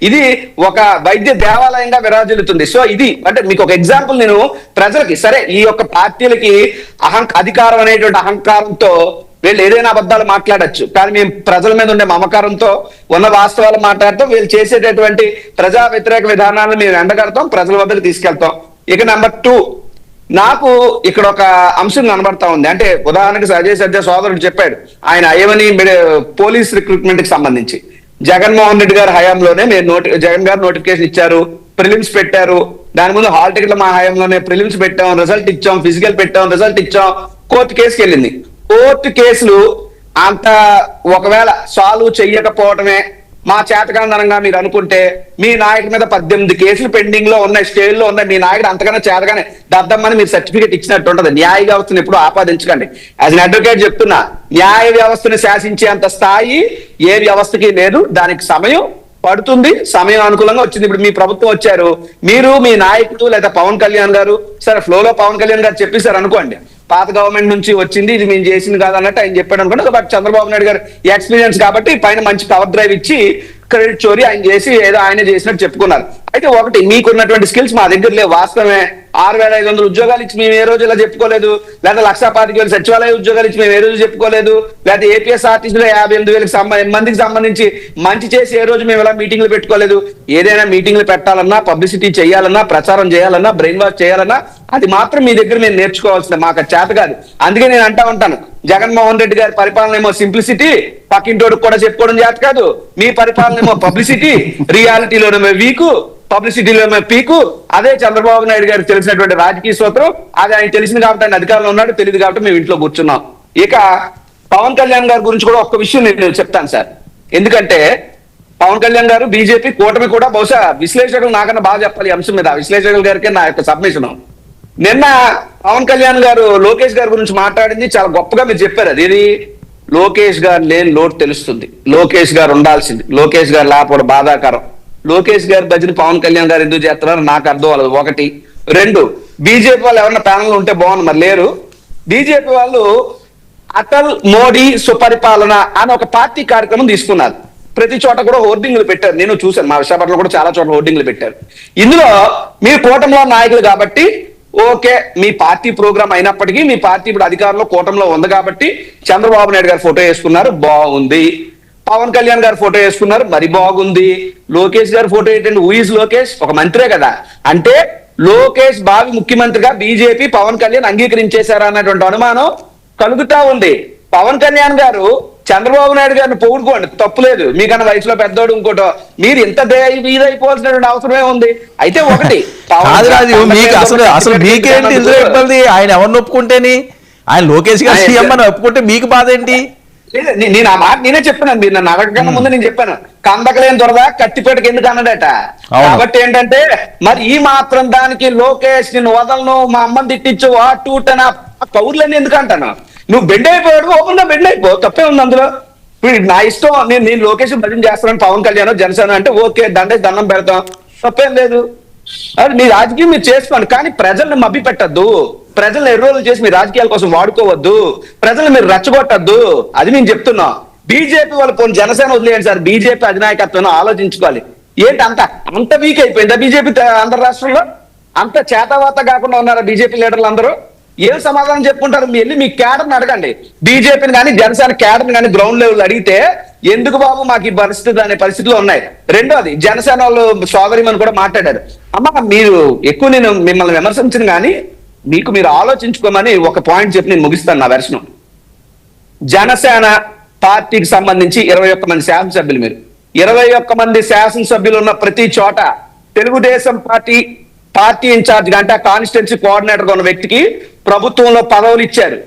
ఇది ఒక వైద్య దేవాలయంగా విరాజిల్లుతుంది. సో ఇది అంటే మీకు ఒక ఎగ్జాంపుల్ నేను ప్రజలకి సరే ఈ యొక్క పార్టీలకి అధికారం అనేటువంటి అహంకారంతో వీళ్ళు ఏదైనా అబద్ధాలు మాట్లాడచ్చు, కానీ మేము ప్రజల మీద ఉండే మమకారంతో ఉన్న వాస్తవాలు మాట్లాడతాం. వీళ్ళు చేసేటటువంటి ప్రజా వ్యతిరేక విధానాలను మేము ఎండగడతాం, ప్రజల వద్దకు తీసుకెళ్తాం. ఇక నెంబర్ 2, నాకు ఇక్కడ ఒక అంశం కనబడతా ఉంది. అంటే ఉదాహరణకి అజయ్ సజ్జా సోదరుడు చెప్పాడు, ఆయన అయ్యవని పోలీస్ రిక్రూట్మెంట్ కి సంబంధించి జగన్మోహన్ రెడ్డి గారి హయాంలోనే మేము జగన్ గారు నోటిఫికేషన్ ఇచ్చారు, ప్రిలిమ్స్ పెట్టారు. దాని ముందు హాల్ టికెట్ల మా హయాంలోనే ప్రిలిమ్స్ పెట్టాం, రిజల్ట్ ఇచ్చాం, ఫిజికల్ పెట్టాం, రిజల్ట్ ఇచ్చాం. కోర్టు కేసుకి వెళ్ళింది. కోర్టు కేసులు అంత ఒకవేళ సాల్వ్ చెయ్యకపోవటమే మా చేతకాందనంగా మీరు అనుకుంటే, మీ నాయకుడి మీద 18 కేసులు పెండింగ్ లో ఉన్నాయి, స్టేజ్ లో ఉన్నాయి. మీ నాయకుడు అంతకన్నా చేతగానే దద్దమ్మని మీరు సర్టిఫికేట్ ఇచ్చినట్టు ఉంటది. న్యాయ వ్యవస్థను ఎప్పుడు ఆపాదించకండి. యాజ్ అన్ అడ్వకేట్ చెప్తున్నా, న్యాయ వ్యవస్థను శాసించేంత స్థాయి ఏ వ్యవస్థకి లేదు. దానికి సమయం పడుతుంది, సమయం అనుకూలంగా వచ్చింది. ఇప్పుడు మీ ప్రభుత్వం వచ్చారు, మీరు మీ నాయకుడు లేదా పవన్ కళ్యాణ్ గారు సరే ఫ్లోలో పవన్ కళ్యాణ్ గారు చెప్పేశారు అనుకోండి, పాత గవర్నమెంట్ నుంచి వచ్చింది, ఇది మేము చేసింది కాదన్నట్టు ఆయన చెప్పాడు అనుకోండి. బట్ చంద్రబాబు నాయుడు గారు ఎక్స్పీరియన్స్ కాబట్టి పైన మంచి కవర్ డ్రైవ్ ఇచ్చి క్రెడిట్ చోరీ ఆయన చేసి ఏదో ఆయన చేసినట్టు చెప్పుకున్నారు. అయితే ఒకటి, మీకున్నటువంటి స్కిల్స్ మా దగ్గర లేవు. వాస్తవమే, 6,500 ఉద్యోగాలు ఇచ్చి మేము ఏ రోజు ఇలా చెప్పుకోలేదు, లేదా 1,25,000 సచివాలయ ఉద్యోగాలు ఇచ్చి మేము ఏ రోజు చెప్పుకోలేదు, లేదా ఏపీఎస్ఆర్టీసీలో 58,000 మందికి సంబంధించి మంచి చేసి ఏ రోజు మేము ఇలా మీటింగ్లు పెట్టుకోలేదు. ఏదైనా మీటింగ్లు పెట్టాలన్నా, పబ్లిసిటీ చేయాలన్నా, ప్రచారం చేయాలన్నా, బ్రెయిన్ వాష్ చేయాలన్నా అది మాత్రం మీ దగ్గర మేము నేర్చుకోవాల్సిందే. మాకు చేత కాదు. అందుకే నేను అంటా ఉంటాను, జగన్మోహన్ రెడ్డి గారి పరిపాలన ఏమో సింప్లిసిటీ, పక్కింటోడికి కూడా చెప్పుకోవడం చేత కాదు. మీ పరిపాలన ఏమో పబ్లిసిటీ, రియాలిటీలోనేమో వీకు, పబ్లిసిటీలో పీకు. అదే చంద్రబాబు నాయుడు గారికి తెలిసినటువంటి రాజకీయ సూత్రం. అది ఆయన తెలిసింది కాబట్టి ఆయన అధికారంలో ఉన్నాడు, తెలియదు కాబట్టి మేము ఇంట్లో కూర్చున్నాం. ఇక పవన్ కళ్యాణ్ గారి గురించి కూడా ఒక్క విషయం నేను చెప్తాను సార్. ఎందుకంటే పవన్ కళ్యాణ్ గారు, బీజేపీ కూటమి కూడా బహుశా విశ్లేషకులు నాకన్నా బాగా చెప్పాలి ఈ అంశం మీద. విశ్లేషకుల గారికి నా యొక్క సబ్మిషన్. నిన్న పవన్ కళ్యాణ్ గారు లోకేష్ గారి గురించి మాట్లాడింది చాలా గొప్పగా మీరు చెప్పారు. అది లోకేష్ గారు లేని లోటు తెలుస్తుంది, లోకేష్ గారు ఉండాల్సింది, లోకేష్ గారు లేకపోవడం బాధాకరం. లోకేష్ గారి భజన పవన్ కళ్యాణ్ గారు ఎందుకు చేస్తున్నారో నాకు అర్థం అవ్వదు. 1. 2, బీజేపీ వాళ్ళు ఎవరన్నా ప్యానల్ ఉంటే బాగుంది, మరి లేరు. బీజేపీ వాళ్ళు అటల్ మోడీ సుపరిపాలన అని ఒక పార్టీ కార్యక్రమం తీసుకున్నారు. ప్రతి చోట కూడా హోర్డింగ్లు పెట్టారు, నేను చూశాను. మా విశాఖపట్నంలో కూడా చాలా చోట్ల హోర్డింగ్లు పెట్టారు. ఇందులో మీరు కూటమిలో నాయకులు కాబట్టి ఓకే, మీ పార్టీ ప్రోగ్రామ్ అయినప్పటికీ మీ పార్టీ ఇప్పుడు అధికారంలో కూటమిలో ఉంది కాబట్టి చంద్రబాబు నాయుడు గారు ఫోటో వేసుకున్నారు, బాగుంది. పవన్ కళ్యాణ్ గారు ఫోటో వేసుకున్నారు, మరి బాగుంది. లోకేష్ గారు ఫోటో ఏంటంటే, ఊయిస్ లోకేష్ ఒక మంత్రే కదా, అంటే లోకేష్ భావి ముఖ్యమంత్రిగా బీజేపీ పవన్ కళ్యాణ్ అంగీకరించేశారా అన్నటువంటి అనుమానం కలుగుతా ఉంది. పవన్ కళ్యాణ్ గారు చంద్రబాబు నాయుడు గారిని పొగుడుకోండి, తప్పులేదు. మీకన్నా వయసులో పెద్దోడు ఇంకోటో, మీరు ఇంత ఇదైపోవాల్సినటువంటి అవసరమే ఉంది. అయితే ఒకటి, అసలు మీకేంటి ఇందులో ఇబ్బంది? ఆయన ఎవరిని ఒప్పుకుంటేని, ఆయన లోకేష్ గారు సీఎం అని ఒప్పుకుంటే మీకు బాధ ఏంటి? నేను ఆ మాట నేనే చెప్పాను. మీరు నన్ను అడగకన్నా ముందు నేను చెప్పాను, కందకలేని దొరదా కత్తిపేటకి ఎందుకు అన్నాడట. కాబట్టి ఏంటంటే మరి ఈ మాత్రం దానికి లోకేష్ నేను వదలను, మా అమ్మని తిట్టించు, టూటనా కౌర్లన్నీ ఎందుకు అంటాను? నువ్వు బెండ్ అయిపోయాడు, ఓపెన్ గా బెండ్ అయిపో, తప్పే ఉంది అందులో. నా ఇష్టం, నేను లోకేష్ భజన చేస్తాను, పవన్ కళ్యాణ్ జనసేన అంటే ఓకే, దండం పెడతాం, తప్పేం లేదు. అది మీ రాజకీయం మీరు చేసుకోండి, కానీ ప్రజల్ని మభ్య పెట్టద్దు, ప్రజల్ని ఎర్రోలు చేసి మీ రాజకీయాల కోసం వాడుకోవద్దు, ప్రజల్ని మీరు రెచ్చగొట్టద్దు. అది నేను చెప్తున్నా. బీజేపీ వాళ్ళు పోనీ జనసేన వదిలేయండి సార్, బీజేపీ అధినాయకత్వం ఆలోచించుకోవాలి. ఏంటి అంత వీక్ అయిపోయిందా బీజేపీ? ఆంధ్ర రాష్ట్రంలో అంత చేతవాత కాకుండా ఉన్నారా బీజేపీ లీడర్లు అందరూ? ఏం సమాధానం చెప్పుకుంటారు? మీరు వెళ్ళి మీ క్యాడర్ని అడగండి, బీజేపీని కానీ జనసేన క్యాడర్ని కానీ గ్రౌండ్ లెవెల్ అడిగితే ఎందుకు బాబు మాకు ఈ పరిస్థితి అనే పరిస్థితిలో ఉన్నాయి. రెండోది, జనసేన వాళ్ళు సోదరిమని కూడా మాట్లాడారు. అమ్మ మీరు ఎక్కువ నేను మిమ్మల్ని విమర్శించను కానీ మీకు మీరు ఆలోచించుకోమని ఒక పాయింట్ చెప్పి నేను ముగిస్తాను నా వెర్షను. జనసేన పార్టీకి సంబంధించి 21 మంది శాసనసభ్యులు, మీరు 21 మంది శాసనసభ్యులు ఉన్న ప్రతి చోట తెలుగుదేశం పార్టీ ఇన్ఛార్జ్ అంటే కాన్స్టిట్యున్సీ కోఆర్డినేటర్ ఉన్న వ్యక్తికి ప్రభుత్వంలో పదవులు ఇచ్చారు,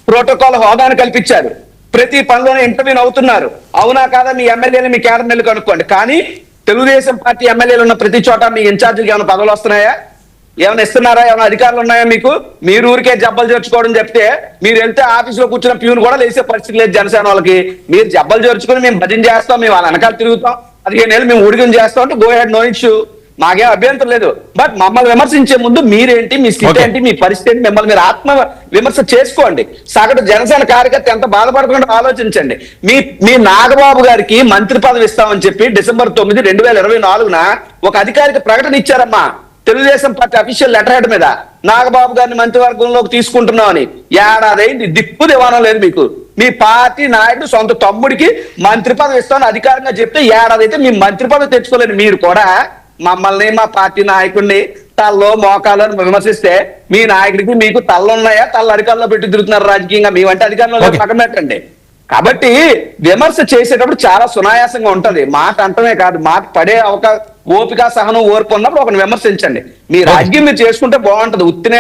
ప్రోటోకాల్ హోదాను కల్పించారు, ప్రతి పనిలోనే ఇంటర్వ్యూని అవుతున్నారు. అవునా కాదా మీ ఎమ్మెల్యేలు మీ క్యాడర్లు కనుక్కోండి. కానీ తెలుగుదేశం పార్టీ ఎమ్మెల్యేలు ఉన్న ప్రతి చోట మీ ఇన్ఛార్జీకి ఏమైనా పదవులు వస్తున్నాయా? ఏమైనా ఇస్తున్నారా? ఏమైనా అధికారులు ఉన్నాయా మీకు? మీరు ఊరికే జబ్బలు చేర్చుకోవడం చెప్తే మీరు వెళ్తే ఆఫీసులో కూర్చున్న ప్యూన్ కూడా లేసే పరిస్థితి లేదు జనసేన వాళ్ళకి. మీరు జబ్బలు చేర్చుకుని మేము భజన చేస్తాం, మేము వాళ్ళ వెనకాల తిరుగుతాం, 15 ఏళ్ళు మేము ఊడిగం చేస్తాం అంటే గో హెడ్, నో ఇష్యూ. మాకేం అభ్యంతరం లేదు. బట్ మమ్మల్ని విమర్శించే ముందు మీరేంటి, మీ స్థితి Okay. ఏంటి, మీ పరిస్థితి ఏంటి, మిమ్మల్ని మీరు ఆత్మ విమర్శ చేసుకోండి. సగటు జనసేన కార్యకర్త ఎంత బాధపడకుండా ఆలోచించండి. మీ నాగబాబు గారికి మంత్రి పదవి ఇస్తామని చెప్పి December 9, 2024 ఒక అధికారిక ప్రకటన ఇచ్చారమ్మా. Telugudesam party official letter head మీద నాగబాబు గారిని మంత్రివర్గంలోకి తీసుకుంటున్నామని. ఏడాదైంది, దిక్కు దివాణం లేదు మీకు. మీ పార్టీ నాయకుడు సొంత తమ్ముడికి మంత్రి పదవి ఇస్తామని అధికారంగా చెప్తే ఏడాదైతే మీ మంత్రి పదవి తెచ్చుకోలేని మీరు కూడా మమ్మల్ని, మా పార్టీ నాయకుడిని తల్లో మోకాలను విమర్శిస్తే మీ నాయకుడికి మీకు తల్లున్నాయా, తల్ల అధికారంలో పెట్టి తిరుగుతున్నారు రాజకీయంగా? మీ వంటి అధికారంలో Okay. పక్కన పెట్టండి. కాబట్టి విమర్శ చేసేటప్పుడు చాలా సునాయాసంగా ఉంటది. మాట అంటమే కాదు, మాట పడే ఓపిక, సహనం, ఓర్పు ఉన్నప్పుడు ఒకరిని విమర్శించండి. మీ రాజకీయం మీరు చేసుకుంటే బాగుంటది. ఉత్తినే